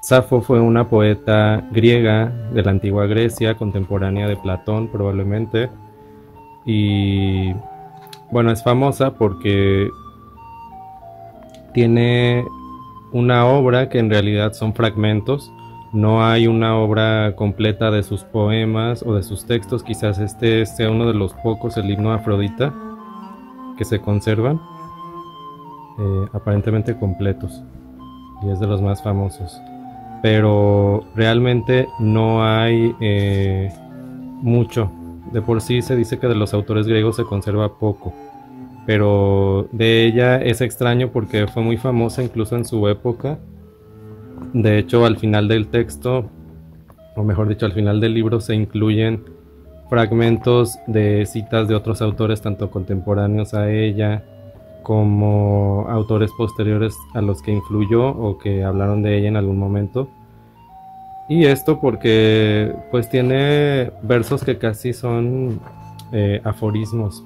Safo fue una poeta griega de la antigua Grecia, contemporánea de Platón probablemente, y bueno, es famosa porque tiene una obra que en realidad son fragmentos. No hay una obra completa de sus poemas o de sus textos. Quizás este sea uno de los pocos, el himno a Afrodita, que se conservan aparentemente completos, y es de los más famosos. Pero realmente no hay mucho. De por sí se dice que de los autores griegos se conserva poco, pero de ella es extraño porque fue muy famosa incluso en su época. De hecho, al final del texto, o mejor dicho, al final del libro se incluyen fragmentos de citas de otros autores, tanto contemporáneos a ella como autores posteriores a los que influyó o que hablaron de ella en algún momento. Y esto porque pues tiene versos que casi son aforismos,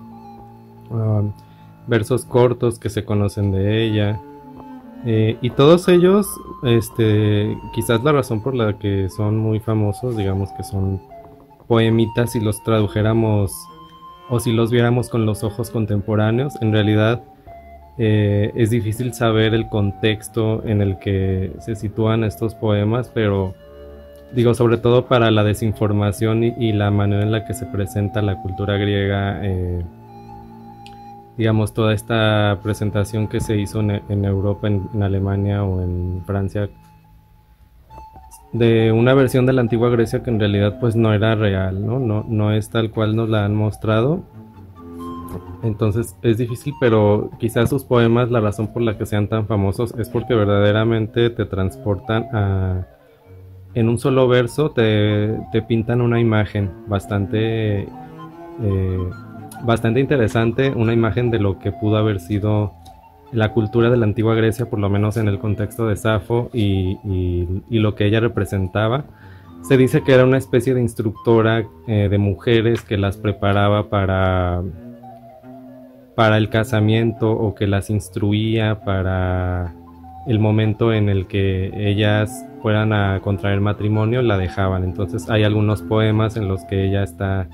versos cortos que se conocen de ella. Y todos ellos, quizás la razón por la que son muy famosos, digamos que son poemitas si los tradujéramos o si los viéramos con los ojos contemporáneos. En realidad es difícil saber el contexto en el que se sitúan estos poemas, pero digo, sobre todo para la desinformación y la manera en la que se presenta la cultura griega, digamos, toda esta presentación que se hizo en Europa, en Alemania o en Francia, de una versión de la antigua Grecia que en realidad pues no era real, ¿no? No es tal cual nos la han mostrado. Entonces es difícil, pero quizás sus poemas, la razón por la que sean tan famosos es porque verdaderamente te transportan a... En un solo verso te pintan una imagen bastante interesante, una imagen de lo que pudo haber sido la cultura de la antigua Grecia, por lo menos en el contexto de Safo y lo que ella representaba. Se dice que era una especie de instructora de mujeres que las preparaba para el casamiento, o que las instruía para el momento en el que ellas fueran a contraer matrimonio, la dejaban. Entonces hay algunos poemas en los que ella está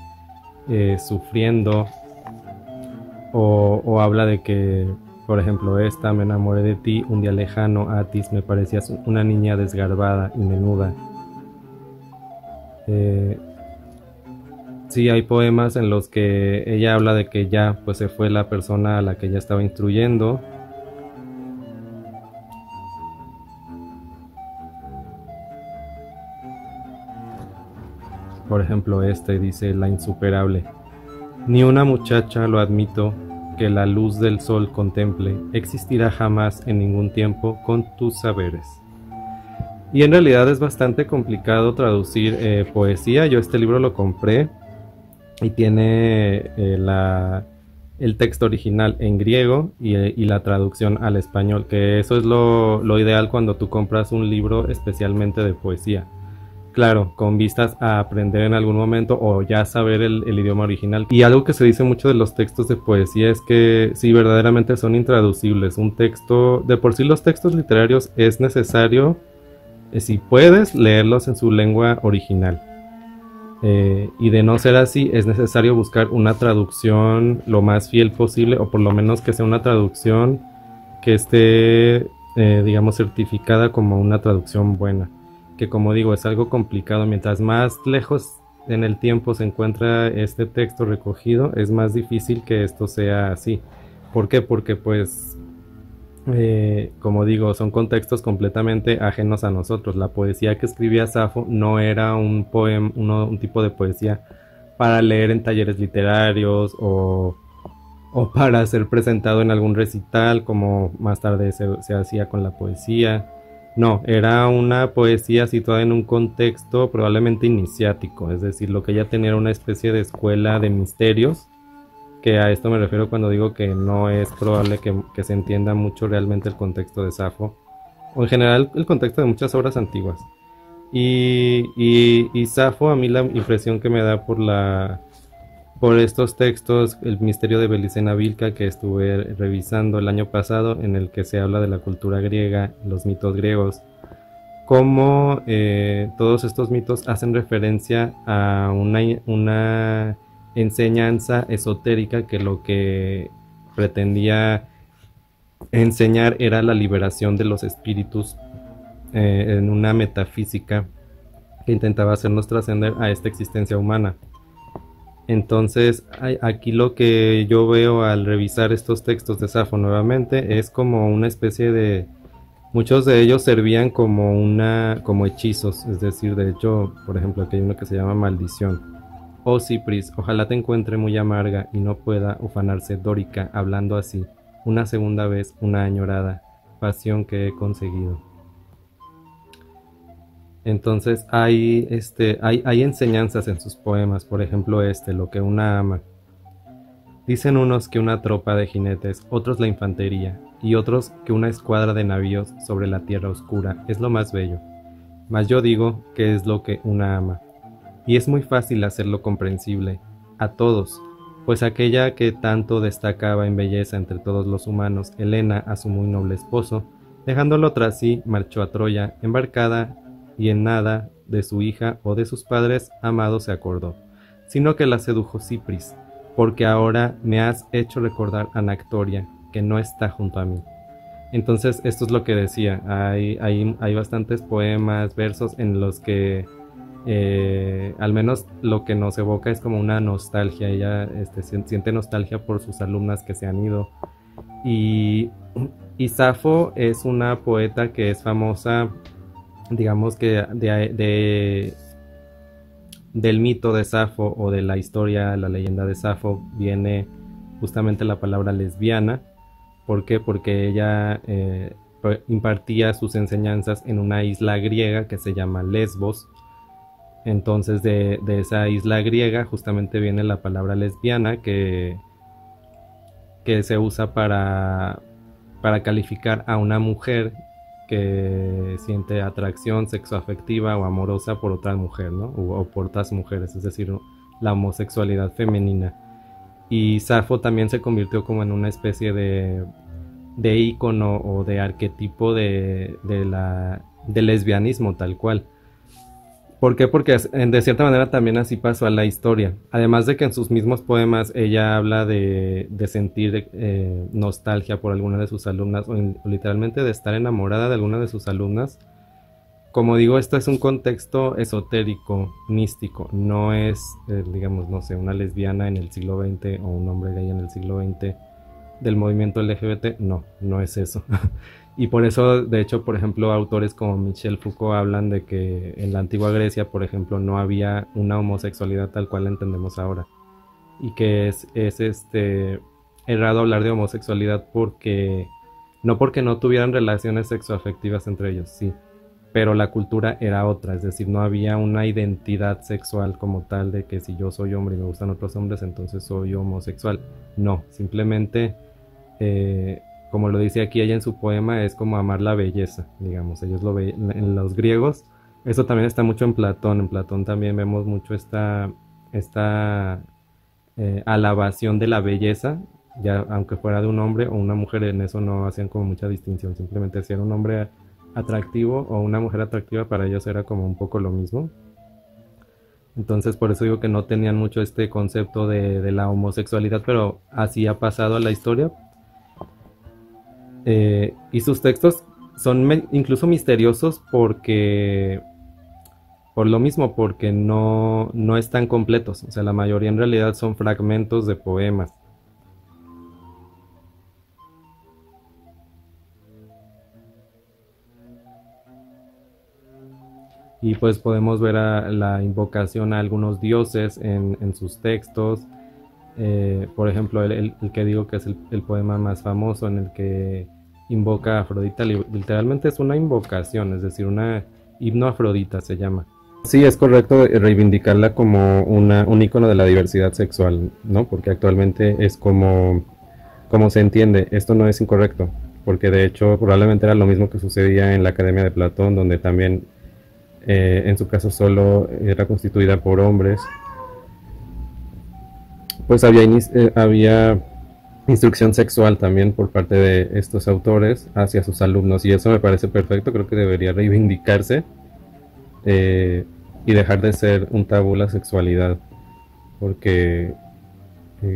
sufriendo o habla de que, por ejemplo, me enamoré de ti un día lejano, Atis, me parecías una niña desgarbada y menuda. Sí, hay poemas en los que ella habla de que ya pues se fue la persona a la que ella estaba instruyendo. Por ejemplo, dice la insuperable: ni una muchacha, lo admito, que la luz del sol contemple, existirá jamás en ningún tiempo con tus saberes. Y en realidad es bastante complicado traducir poesía. Yo este libro lo compré y tiene el texto original en griego y la traducción al español, que eso es lo ideal cuando tú compras un libro especialmente de poesía. Claro, con vistas a aprender en algún momento o ya saber el idioma original. Y algo que se dice mucho de los textos de poesía es que sí, verdaderamente son intraducibles. Un texto, de por sí los textos literarios es necesario, si puedes, leerlos en su lengua original. Y de no ser así, es necesario buscar una traducción lo más fiel posible, o por lo menos que sea una traducción que esté, digamos, certificada como una traducción buena. Que, como digo, es algo complicado. Mientras más lejos en el tiempo se encuentra este texto recogido, es más difícil que esto sea así. ¿Por qué? Porque pues, como digo, son contextos completamente ajenos a nosotros. La poesía que escribía Safo no era un tipo de poesía para leer en talleres literarios o para ser presentado en algún recital, como más tarde se hacía con la poesía. No, era una poesía situada en un contexto probablemente iniciático, es decir, lo que ella tenía era una especie de escuela de misterios, que a esto me refiero cuando digo que no es probable que se entienda mucho realmente el contexto de Safo, o en general el contexto de muchas obras antiguas. Y Safo, a mí la impresión que me da por estos textos, el misterio de Belicena Vilca, que estuve revisando el año pasado, en el que se habla de la cultura griega, los mitos griegos, cómo todos estos mitos hacen referencia a una enseñanza esotérica que lo que pretendía enseñar era la liberación de los espíritus en una metafísica que intentaba hacernos trascender a esta existencia humana. Entonces, aquí lo que yo veo al revisar estos textos de Safo nuevamente es como una especie de... Muchos de ellos servían como hechizos, es decir, de hecho, por ejemplo, aquí hay uno que se llama Maldición. Oh Cipris, ojalá te encuentre muy amarga y no pueda ufanarse Dórica hablando así, una segunda vez, una añorada, pasión que he conseguido. Entonces hay enseñanzas en sus poemas, por ejemplo lo que una ama. Dicen unos que una tropa de jinetes, otros la infantería, y otros que una escuadra de navíos sobre la tierra oscura es lo más bello. Mas yo digo que es lo que una ama. Y es muy fácil hacerlo comprensible, a todos, pues aquella que tanto destacaba en belleza entre todos los humanos, Helena, a su muy noble esposo, dejándolo tras sí, marchó a Troya, embarcada, y en nada de su hija o de sus padres amados se acordó, sino que la sedujo Cipris, porque ahora me has hecho recordar a Nactoria, que no está junto a mí. Entonces esto es lo que decía, hay bastantes poemas, versos en los que al menos lo que nos evoca es como una nostalgia. Ella siente nostalgia por sus alumnas que se han ido, y Safo es una poeta que es famosa, digamos que del mito de Safo o de la historia, la leyenda de Safo, viene justamente la palabra lesbiana. ¿Por qué? Porque ella impartía sus enseñanzas en una isla griega que se llama Lesbos. Entonces de esa isla griega justamente viene la palabra lesbiana que se usa para calificar a una mujer que siente atracción sexoafectiva o amorosa por otra mujer, ¿no? O por otras mujeres, es decir, la homosexualidad femenina. Y Safo también se convirtió como en una especie de ícono o de arquetipo del lesbianismo tal cual. ¿Por qué? Porque de cierta manera también así pasó a la historia. Además de que en sus mismos poemas ella habla de sentir nostalgia por alguna de sus alumnas, o literalmente de estar enamorada de alguna de sus alumnas. Como digo, esto es un contexto esotérico, místico. No es, digamos, no sé, una lesbiana en el siglo XX o un hombre gay en el siglo XX del movimiento LGBT. No, no es eso. Y por eso, de hecho, por ejemplo, autores como Michel Foucault hablan de que en la antigua Grecia, por ejemplo, no había una homosexualidad tal cual la entendemos ahora. Y que es errado hablar de homosexualidad porque no tuvieran relaciones sexoafectivas entre ellos, sí, pero la cultura era otra, es decir, no había una identidad sexual como tal de que si yo soy hombre y me gustan otros hombres, entonces soy homosexual. No, simplemente... como lo dice aquí ella en su poema, es como amar la belleza, digamos, ellos lo veían en los griegos. Eso también está mucho en Platón también vemos mucho esta alabación de la belleza, ya aunque fuera de un hombre o una mujer, en eso no hacían como mucha distinción, simplemente si era un hombre atractivo o una mujer atractiva, para ellos era como un poco lo mismo. Entonces por eso digo que no tenían mucho este concepto de la homosexualidad, pero así ha pasado a la historia. Y sus textos son incluso misteriosos por lo mismo, porque no están completos. O sea, la mayoría en realidad son fragmentos de poemas. Y pues podemos ver la invocación a algunos dioses en sus textos. Por ejemplo, el que digo que es el poema más famoso, en el que invoca a Afrodita, literalmente es una invocación, es decir, una himno a Afrodita se llama. Sí, es correcto reivindicarla como un icono de la diversidad sexual, ¿no? Porque actualmente es como se entiende. Esto no es incorrecto, porque de hecho probablemente era lo mismo que sucedía en la Academia de Platón, donde también en su caso solo era constituida por hombres. Pues había instrucción sexual también por parte de estos autores hacia sus alumnos, y eso me parece perfecto. Creo que debería reivindicarse, eh, y dejar de ser un tabú la sexualidad, porque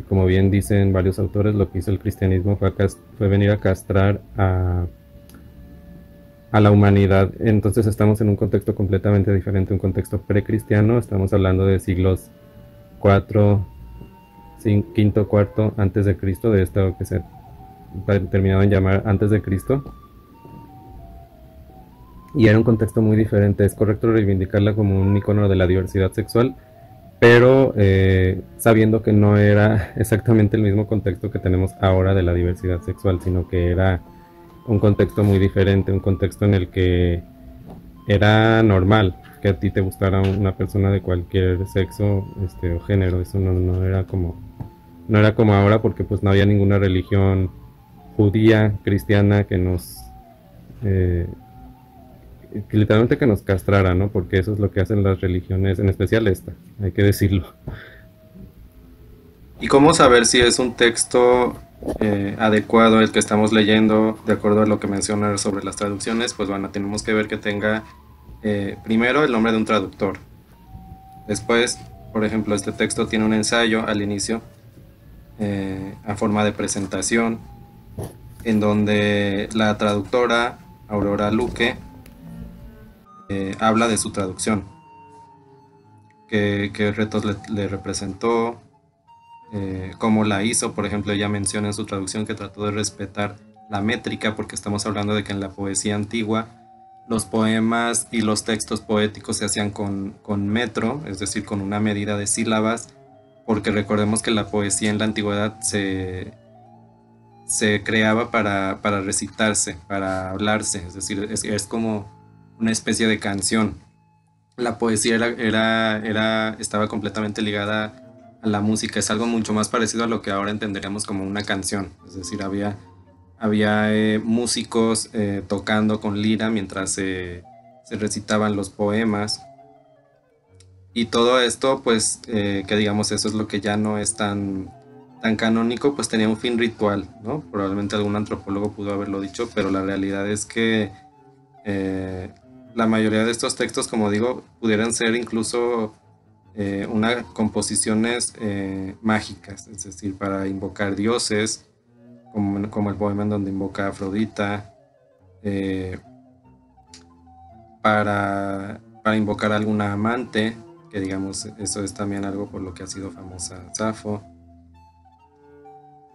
como bien dicen varios autores, lo que hizo el cristianismo fue venir a castrar a la humanidad. Entonces estamos en un contexto completamente diferente, un contexto precristiano. Estamos hablando de siglos 4, quinto, cuarto antes de Cristo, de esto que se terminado en llamar antes de Cristo. Y era un contexto muy diferente. Es correcto reivindicarla como un icono de la diversidad sexual, pero sabiendo que no era exactamente el mismo contexto que tenemos ahora de la diversidad sexual, sino que era un contexto muy diferente, un contexto en el que era normal que a ti te gustara una persona de cualquier sexo, o género. Eso no era como, no era como ahora, porque pues no había ninguna religión judía, cristiana, eh, que literalmente que nos castrara, ¿no? Porque eso es lo que hacen las religiones, en especial esta, hay que decirlo. ¿Y cómo saber si es un texto adecuado el que estamos leyendo, de acuerdo a lo que menciona sobre las traducciones? Pues bueno, tenemos que ver que tenga primero el nombre de un traductor. Después, por ejemplo, este texto tiene un ensayo al inicio, a forma de presentación, en donde la traductora Aurora Luque habla de su traducción, qué retos le representó, cómo la hizo. Por ejemplo, ella menciona en su traducción que trató de respetar la métrica, porque estamos hablando de que en la poesía antigua los poemas y los textos poéticos se hacían con metro, es decir, con una medida de sílabas, porque recordemos que la poesía en la antigüedad se creaba para recitarse, para hablarse, es decir, es como una especie de canción. La poesía estaba completamente ligada a la música. Es algo mucho más parecido a lo que ahora entenderíamos como una canción, es decir, había músicos tocando con lira mientras se recitaban los poemas, y todo esto, pues, que digamos, eso es lo que ya no es tan canónico, pues tenía un fin ritual, ¿no? Probablemente algún antropólogo pudo haberlo dicho, pero la realidad es que la mayoría de estos textos, como digo, pudieran ser incluso unas composiciones mágicas, es decir, para invocar dioses, como el poema en donde invoca a Afrodita, eh, para invocar a alguna amante, que digamos, eso es también algo por lo que ha sido famosa Safo.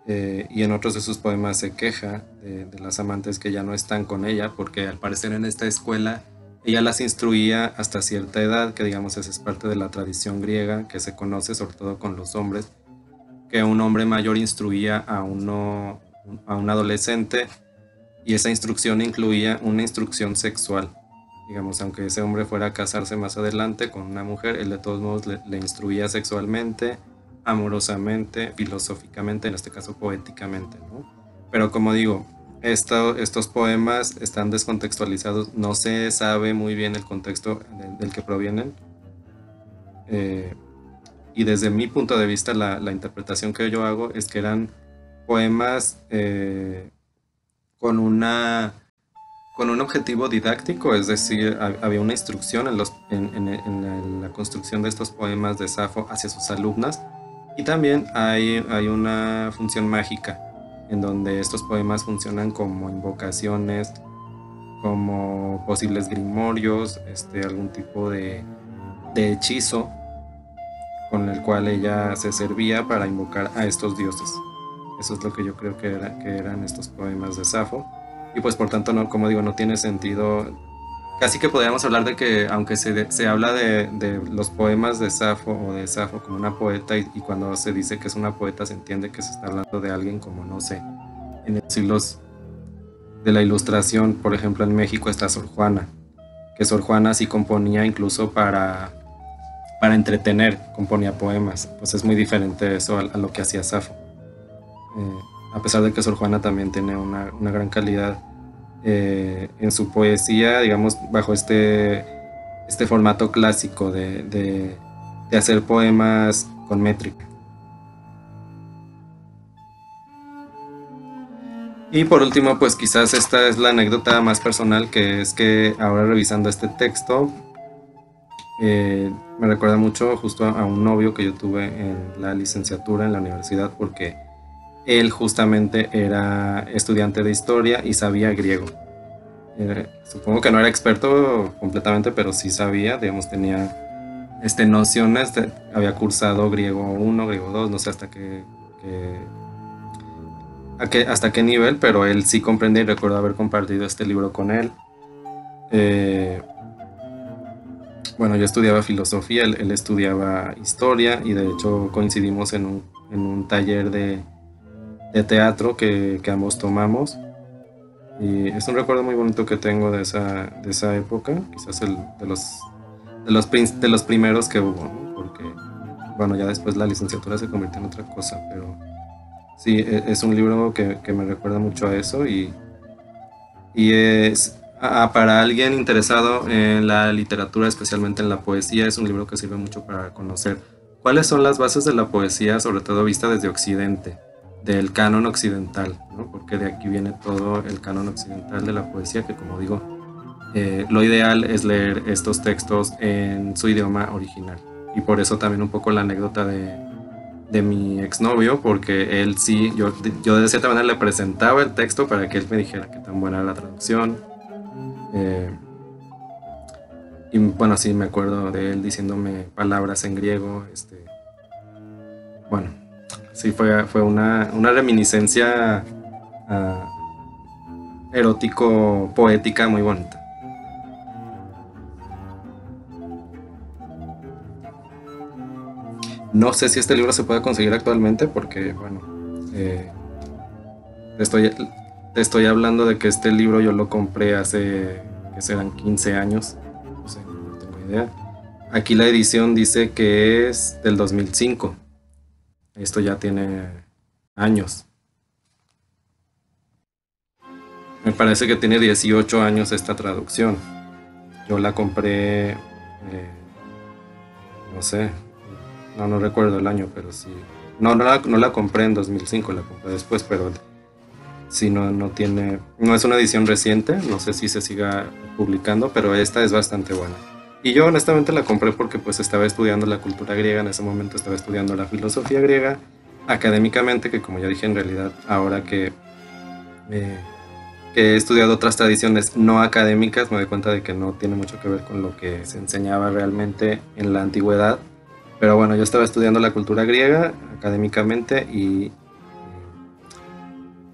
Y en otros de sus poemas se queja de las amantes que ya no están con ella, porque al parecer en esta escuela ella las instruía hasta cierta edad, que digamos esa es parte de la tradición griega, que se conoce sobre todo con los hombres, que un hombre mayor instruía a un adolescente, y esa instrucción incluía una instrucción sexual. Digamos, aunque ese hombre fuera a casarse más adelante con una mujer, él de todos modos le instruía sexualmente, amorosamente, filosóficamente, en este caso poéticamente, ¿no? Pero como digo, estos poemas están descontextualizados, no se sabe muy bien el contexto del que provienen, eh, y desde mi punto de vista la interpretación que yo hago es que eran poemas con con un objetivo didáctico, es decir, había una instrucción en la construcción de estos poemas de Safo hacia sus alumnas, y también hay una función mágica, en donde estos poemas funcionan como invocaciones, como posibles grimorios, algún tipo de hechizo con el cual ella se servía para invocar a estos dioses. Eso es lo que yo creo que eran estos poemas de Safo. Y pues por tanto, no, como digo, no tiene sentido. Casi que podríamos hablar de que, aunque se habla de los poemas de Safo o de Safo como una poeta, y cuando se dice que es una poeta se entiende que se está hablando de alguien como, no sé, en los siglos de la Ilustración, por ejemplo, en México está Sor Juana, que Sor Juana sí componía incluso para entretener, componía poemas. Pues es muy diferente eso a lo que hacía Safo. A pesar de que Sor Juana también tiene una gran calidad en su poesía, digamos, bajo este formato clásico de hacer poemas con métrica. Y por último, pues quizás esta es la anécdota más personal, que es que ahora revisando este texto, me recuerda mucho justo a un novio que yo tuve en la licenciatura en la universidad, porque él justamente era estudiante de historia y sabía griego. Supongo que no era experto completamente, pero sí sabía, digamos, tenía nociones, había cursado griego 1, griego 2, no sé hasta qué nivel, pero él sí comprendía y recuerdo haber compartido este libro con él. Eh, bueno, yo estudiaba filosofía, él estudiaba historia y de hecho coincidimos en un taller de teatro que ambos tomamos. Y es un recuerdo muy bonito que tengo de esa época, quizás de los primeros que hubo, ¿no? Porque, bueno, ya después la licenciatura se convirtió en otra cosa, pero sí, es un libro que me recuerda mucho a eso y es, para alguien interesado en la literatura, especialmente en la poesía, es un libro que sirve mucho para conocer cuáles son las bases de la poesía, sobre todo vista desde Occidente, del canon occidental, ¿no? Porque de aquí viene todo el canon occidental de la poesía, que como digo, lo ideal es leer estos textos en su idioma original. Y por eso también un poco la anécdota de mi exnovio, porque él sí, yo de cierta manera le presentaba el texto para que él me dijera qué tan buena era la traducción. Eh, y bueno, sí, me acuerdo de él diciéndome palabras en griego. Bueno, sí, fue una reminiscencia erótico-poética muy bonita. No sé si este libro se puede conseguir actualmente porque, bueno, eh, estoy, te estoy hablando de que este libro yo lo compré hace, que serán 15 años, no sé, no tengo idea. Aquí la edición dice que es del 2005. Esto ya tiene años. Me parece que tiene 18 años esta traducción. Yo la compré, no sé, no recuerdo el año, pero sí. No la compré en 2005, la compré después, pero sí, no tiene, no es una edición reciente, no sé si se siga publicando, pero esta es bastante buena. Y yo honestamente la compré porque pues estaba estudiando la cultura griega, en ese momento estaba estudiando la filosofía griega académicamente, que como ya dije en realidad ahora eh, que he estudiado otras tradiciones no académicas, me doy cuenta de que no tiene mucho que ver con lo que se enseñaba realmente en la antigüedad. Pero bueno, yo estaba estudiando la cultura griega académicamente y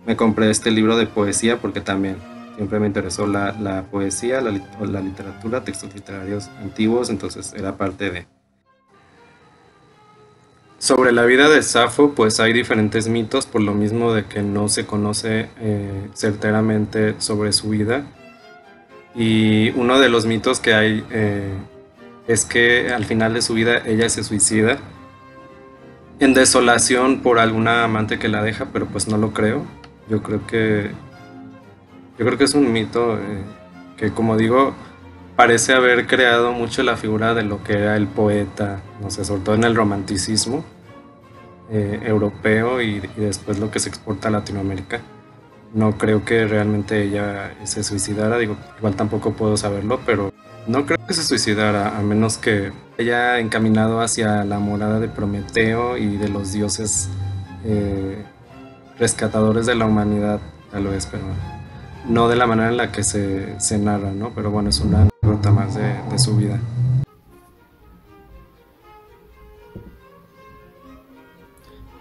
me compré este libro de poesía porque también siempre me interesó la poesía, la literatura, textos literarios antiguos, entonces era parte de... Sobre la vida de Safo, pues hay diferentes mitos, por lo mismo de que no se conoce certeramente sobre su vida. Y uno de los mitos que hay es que al final de su vida ella se suicida en desolación por alguna amante que la deja, pero pues no lo creo. Yo creo que yo creo que es un mito que, como digo, parece haber creado mucho la figura de lo que era el poeta, no sé, sobre todo en el romanticismo europeo y después lo que se exporta a Latinoamérica. No creo que realmente ella se suicidara, digo, igual tampoco puedo saberlo, pero no creo que se suicidara, a menos que haya encaminado hacia la morada de Prometeo y de los dioses eh, rescatadores de la humanidad, tal vez, pero no de la manera en la que se narra, ¿no? Pero bueno, es una anécdota más de su vida.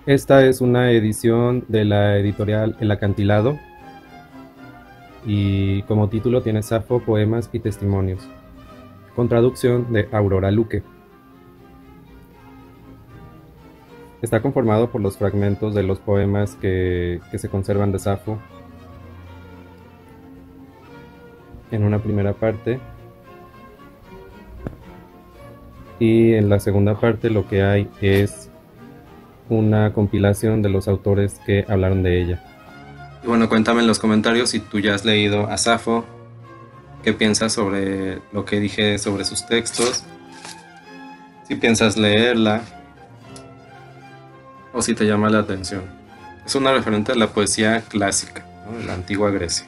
Esta es una edición de la editorial El Acantilado y como título tiene Safo, poemas y testimonios, con traducción de Aurora Luque. Está conformado por los fragmentos de los poemas que se conservan de Safo en una primera parte, y en la segunda parte lo que hay es una compilación de los autores que hablaron de ella. Y bueno, cuéntame en los comentarios si tú ya has leído a Safo, qué piensas sobre lo que dije sobre sus textos, si piensas leerla o si te llama la atención. Es una referente de la poesía clásica. ¿no? De la antigua Grecia.